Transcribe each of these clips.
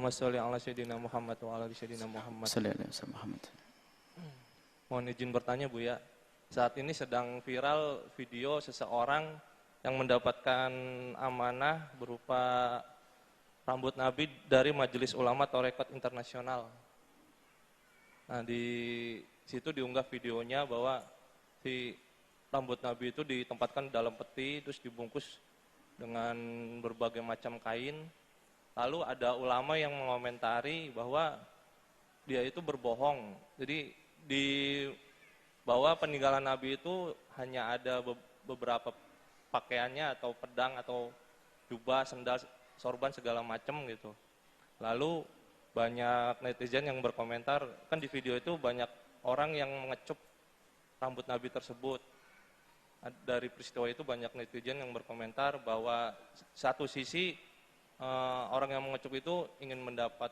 Allahumma sholli ala sayyidina Muhammad wa ala ali sayyidina Muhammad. Muhammad. Mohon izin bertanya Bu ya. Saat ini sedang viral video seseorang yang mendapatkan amanah berupa rambut Nabi dari Majelis Ulama Tarekat Internasional. Nah, di situ diunggah videonya bahwa si rambut Nabi itu ditempatkan dalam peti terus dibungkus dengan berbagai macam kain. Lalu ada ulama yang mengomentari bahwa dia itu berbohong. Jadi di bahwa peninggalan Nabi itu hanya ada beberapa pakaiannya atau pedang atau jubah, sendal, sorban segala macam gitu. Lalu banyak netizen yang berkomentar, kan di video itu banyak orang yang mengecup rambut Nabi tersebut. Dari peristiwa itu banyak netizen yang berkomentar bahwa satu sisi orang yang mengecup itu ingin mendapat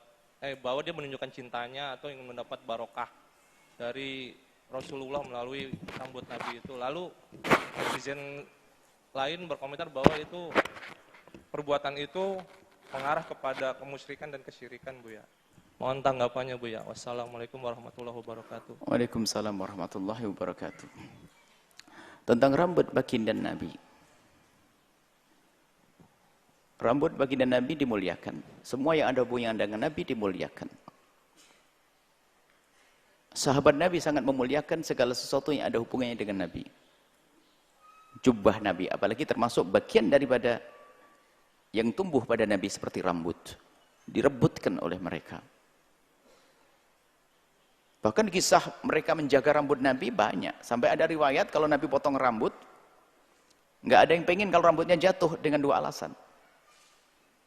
bahwa dia menunjukkan cintanya atau ingin mendapat barokah dari Rasulullah melalui rambut Nabi itu. Lalu netizen lain berkomentar bahwa itu perbuatan itu mengarah kepada kemusyrikan dan kesyirikan Bu ya. Mohon tanggapannya Bu ya. Wassalamualaikum warahmatullahi wabarakatuh. Waalaikumsalam warahmatullahi wabarakatuh. Tentang rambut baginda Nabi. Rambut baginda Nabi dimuliakan. Semua yang ada hubungan dengan Nabi dimuliakan. Sahabat Nabi sangat memuliakan segala sesuatu yang ada hubungannya dengan Nabi. Jubah Nabi, apalagi termasuk bagian daripada yang tumbuh pada Nabi seperti rambut. Direbutkan oleh mereka. Bahkan kisah mereka menjaga rambut Nabi banyak. Sampai ada riwayat kalau Nabi potong rambut, nggak ada yang pengen kalau rambutnya jatuh dengan dua alasan.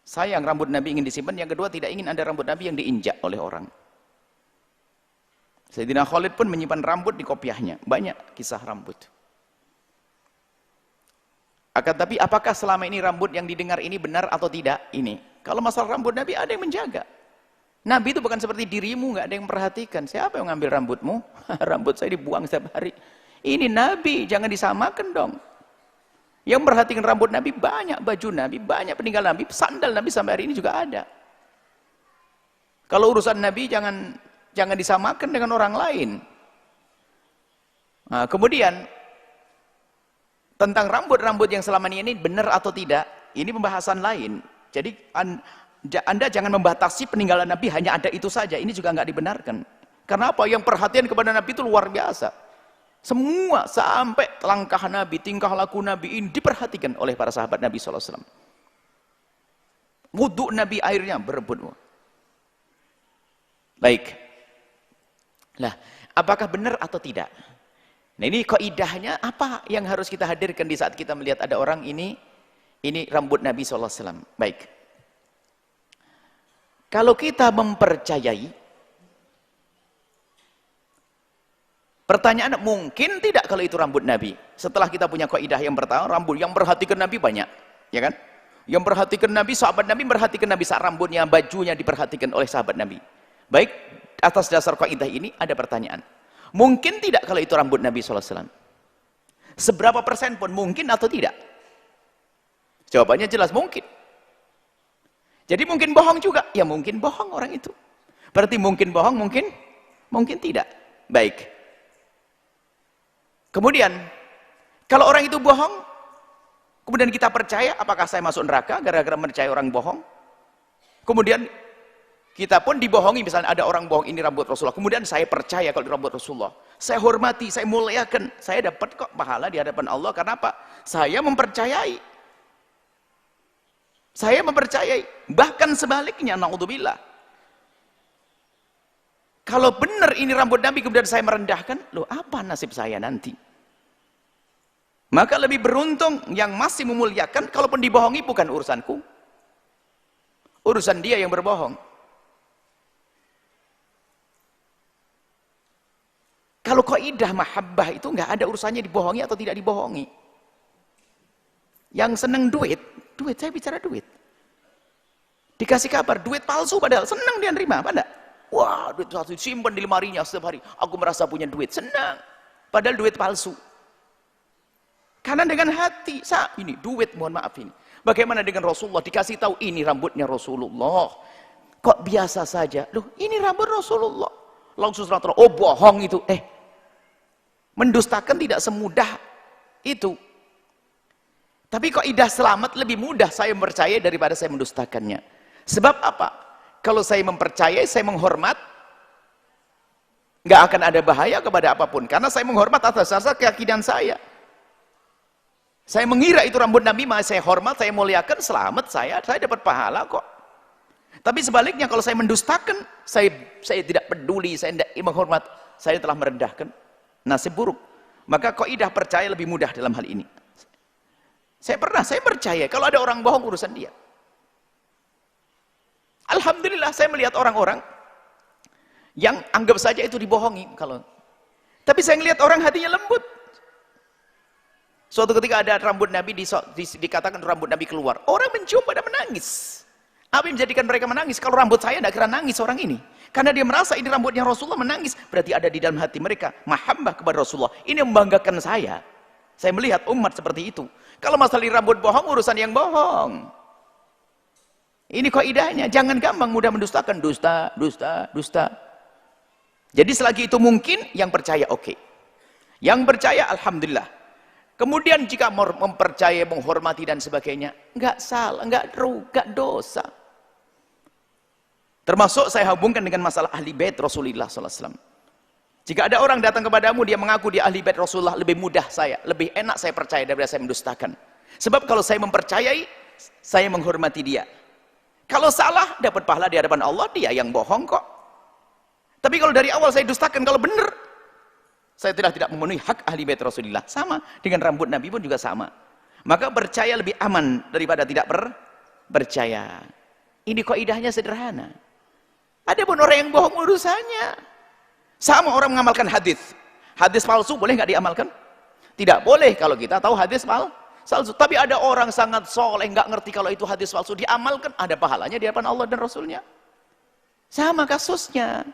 Sayang rambut Nabi ingin disimpan, yang kedua tidak ingin ada rambut Nabi yang diinjak oleh orang. Sayyidina Khalid pun menyimpan rambut di kopiahnya. Banyak kisah rambut. Akan tapi apakah selama ini rambut yang didengar ini benar atau tidak? Ini. Kalau masalah rambut Nabi ada yang menjaga. Nabi itu bukan seperti dirimu, nggak ada yang memperhatikan. Siapa yang ngambil rambutmu? Rambut saya dibuang setiap hari. Ini Nabi, jangan disamakan dong. Yang memperhatikan rambut Nabi banyak, baju Nabi banyak, peninggalan Nabi, sandal Nabi sampai hari ini juga ada. Kalau urusan Nabi jangan disamakan dengan orang lain. Nah, kemudian tentang rambut-rambut yang selama ini benar atau tidak, ini pembahasan lain. Jadi Anda jangan membatasi peninggalan Nabi hanya ada itu saja. Ini juga nggak dibenarkan. Karena apa? Yang perhatian kepada Nabi itu luar biasa. Semua sampai langkah Nabi, tingkah laku Nabi ini diperhatikan oleh para sahabat Nabi SAW. Wudhu Nabi airnya berebut. Baik. Lah, apakah benar atau tidak? Nah, ini kaidahnya apa yang harus kita hadirkan di saat kita melihat ada orang ini rambut Nabi SAW. Baik. Kalau kita mempercayai, pertanyaan, mungkin tidak kalau itu rambut Nabi? Setelah kita punya kaidah yang pertama, rambut yang perhatikan Nabi banyak, ya kan? Yang perhatikan Nabi, sahabat Nabi merhatikan Nabi saat rambutnya, bajunya diperhatikan oleh sahabat Nabi. Baik, atas dasar kaidah ini ada pertanyaan. Mungkin tidak kalau itu rambut Nabi SAW? Seberapa persen pun mungkin atau tidak? Jawabannya jelas mungkin. Jadi mungkin bohong juga? Ya mungkin bohong orang itu. Berarti mungkin bohong, mungkin tidak. Baik. Kemudian, kalau orang itu bohong, kemudian kita percaya, apakah saya masuk neraka gara-gara percaya orang bohong? Kemudian, kita pun dibohongi, misalnya ada orang bohong, ini rambut Rasulullah. Kemudian saya percaya kalau ini rambut Rasulullah. Saya hormati, saya muliakan. Saya dapat kok pahala di hadapan Allah. Karena apa? Saya mempercayai. Saya mempercayai. Bahkan sebaliknya, na'udzubillah. Kalau benar ini rambut Nabi, kemudian saya merendahkan, loh apa nasib saya nanti? Maka lebih beruntung yang masih memuliakan, kalaupun dibohongi bukan urusanku. Urusan dia yang berbohong. Kalau kaidah mahabbah itu nggak ada urusannya dibohongi atau tidak dibohongi. Yang seneng duit, saya bicara duit. Dikasih kabar, duit palsu padahal senang dia nerima, apa enggak? Wah, duit palsu simpan di lemarinya setiap hari. Aku merasa punya duit, senang. Padahal duit palsu. Karena dengan hati, ini duit, mohon maaf ini. Bagaimana dengan Rasulullah? Dikasih tahu ini rambutnya Rasulullah. kok biasa saja. Loh, ini rambut Rasulullah. Langsung salat, oh bohong itu. Mendustakan tidak semudah itu. Tapi kaidah selamat lebih mudah saya mempercayai daripada saya mendustakannya. Sebab apa? Kalau saya mempercayai, saya menghormat, nggak akan ada bahaya kepada apapun. Karena saya menghormat atas dasar keyakinan saya. Saya mengira itu rambut Nabi, maka saya hormat, saya muliakan, selamat saya dapat pahala kok. Tapi sebaliknya kalau saya mendustakan, saya tidak peduli, saya tidak menghormat, saya telah merendahkan, nasib buruk. Maka kaidah percaya lebih mudah dalam hal ini. Saya percaya kalau ada orang bohong urusan dia. Alhamdulillah saya melihat orang-orang yang anggap saja itu dibohongi tapi saya melihat orang hatinya lembut. Suatu ketika ada rambut Nabi dikatakan rambut Nabi keluar, orang mencium pada menangis. Apa yang menjadikan mereka menangis? Kalau rambut saya tidak kira nangis orang ini, karena dia merasa ini rambutnya Rasulullah, menangis. Berarti ada di dalam hati mereka mahabbah kepada Rasulullah. Ini yang membanggakan saya melihat umat seperti itu. Kalau masalah rambut bohong, urusan yang bohong. Ini kaidahnya, jangan gampang mudah mendustakan. Dusta. Jadi selagi itu mungkin, yang percaya oke. Yang percaya alhamdulillah. Kemudian jika mempercayai, menghormati dan sebagainya, enggak salah, enggak dosa. Termasuk saya hubungkan dengan masalah ahli bait Rasulullah SAW. Jika ada orang datang kepadamu, dia mengaku dia ahli bait Rasulullah, lebih mudah lebih enak saya percaya daripada saya mendustakan. Sebab kalau saya mempercayai, saya menghormati dia. Kalau salah, dapat pahala di hadapan Allah, dia yang bohong kok. Tapi kalau dari awal saya dustakan, kalau benar, saya tidak memenuhi hak ahli bait Rasulullah. Sama dengan rambut Nabi pun juga sama. Maka percaya lebih aman daripada tidak percaya. Ini kaidahnya sederhana. Ada pun orang yang bohong urusannya. Sama orang mengamalkan hadis. Hadis palsu boleh nggak diamalkan? Tidak boleh kalau kita tahu hadis palsu. Tapi ada orang sangat soleh, nggak ngerti kalau itu hadis palsu, diamalkan, ada pahalanya di hadapan Allah dan Rasulnya. Sama kasusnya.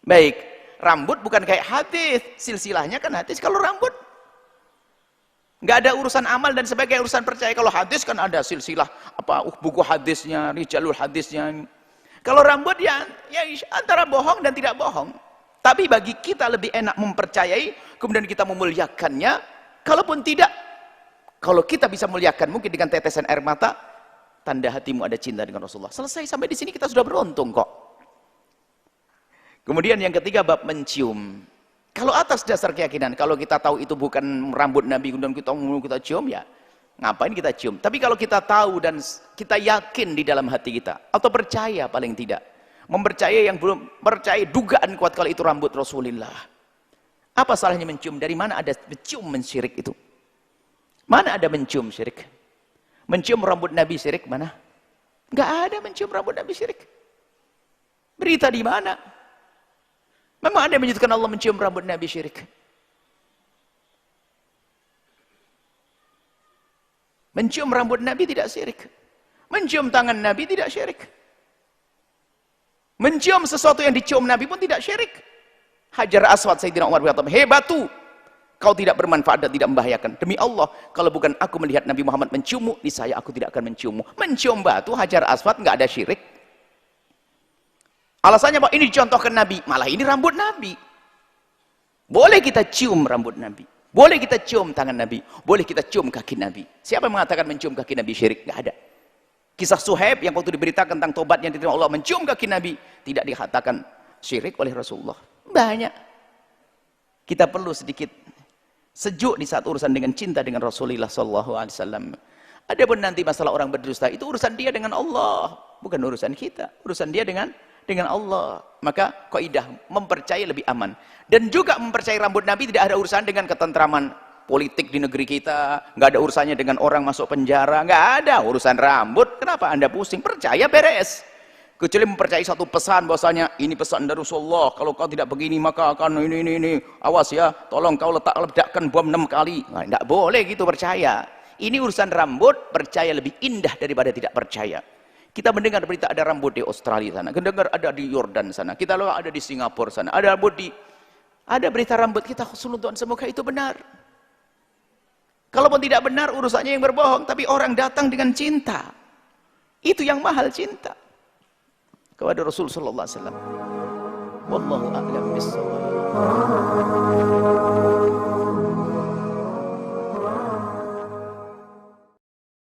Baik, rambut bukan kayak hadis, silsilahnya kan hadis. Kalau rambut nggak ada urusan amal dan sebagai urusan percaya. Kalau hadis kan ada silsilah, buku hadisnya, rijalul hadisnya. Kalau rambut ya antara bohong dan tidak bohong. Tapi bagi kita lebih enak mempercayai, kemudian kita memuliakannya. Kalaupun tidak, kalau kita bisa muliakan mungkin dengan tetesan air mata, tanda hatimu ada cinta dengan Rasulullah. Selesai, sampai di sini kita sudah beruntung kok. Kemudian yang ketiga, bab mencium. Kalau atas dasar keyakinan, kalau kita tahu itu bukan rambut Nabi, kemudian kita cium, ya ngapain kita cium? Tapi kalau kita tahu dan kita yakin di dalam hati kita, atau percaya paling tidak, mempercayai yang belum percaya, dugaan kuat kalau itu rambut Rasulullah. Apa salahnya mencium? Dari mana ada mencium syirik itu? Mana ada mencium syirik? Mencium rambut Nabi syirik mana? Enggak ada mencium rambut Nabi syirik. Berita di mana? Memang ada yang menyebutkan Allah mencium rambut Nabi syirik? Mencium rambut Nabi tidak syirik. Mencium tangan Nabi tidak syirik. Mencium sesuatu yang dicium Nabi pun tidak syirik. Hajar Aswad Sayyidina Umar berkata, "Hei batu, kau tidak bermanfaat dan tidak membahayakan. Demi Allah, kalau bukan aku melihat Nabi Muhammad menciummu, niscaya aku tidak akan menciummu." Mencium batu, Hajar Aswad, nggak ada syirik. Alasannya bahwa ini dicontohkan Nabi, malah ini rambut Nabi. Boleh kita cium rambut Nabi, boleh kita cium tangan Nabi, boleh kita cium kaki Nabi. Siapa yang mengatakan mencium kaki Nabi syirik? Nggak ada. Kisah Suhaib yang waktu diberitakan tentang tobat yang diterima Allah mencium kaki Nabi, tidak dikatakan syirik oleh Rasulullah. Banyak. Kita perlu sedikit sejuk di saat urusan dengan cinta dengan Rasulullah SAW. Adapun nanti masalah orang berdusta, itu urusan dia dengan Allah, bukan urusan kita. Urusan dia dengan Allah. Maka kaidah mempercayai lebih aman. Dan juga mempercayai rambut Nabi tidak ada urusan dengan ketentraman politik di negeri kita, nggak ada urusannya dengan orang masuk penjara, nggak ada urusan rambut. Kenapa Anda pusing? Percaya beres. Kecuali mempercayai satu pesan, bahwasanya ini pesan dari Rasulullah, kalau kau tidak begini maka akan ini, awas ya, tolong kau ledakkan bom 6 kali. Nah, tidak boleh gitu percaya. Ini urusan rambut, percaya lebih indah daripada tidak percaya. Kita mendengar berita ada rambut di Australia sana, mendengar ada di Yordan sana, kita lihat ada di Singapura sana, ada berita rambut kita, Tuhan, semoga itu benar. Kalaupun tidak benar, urusannya yang berbohong, tapi orang datang dengan cinta. Itu yang mahal cinta kepada Rasul sallallahu alaihi wasallam. Wallahu a'lam bissawab.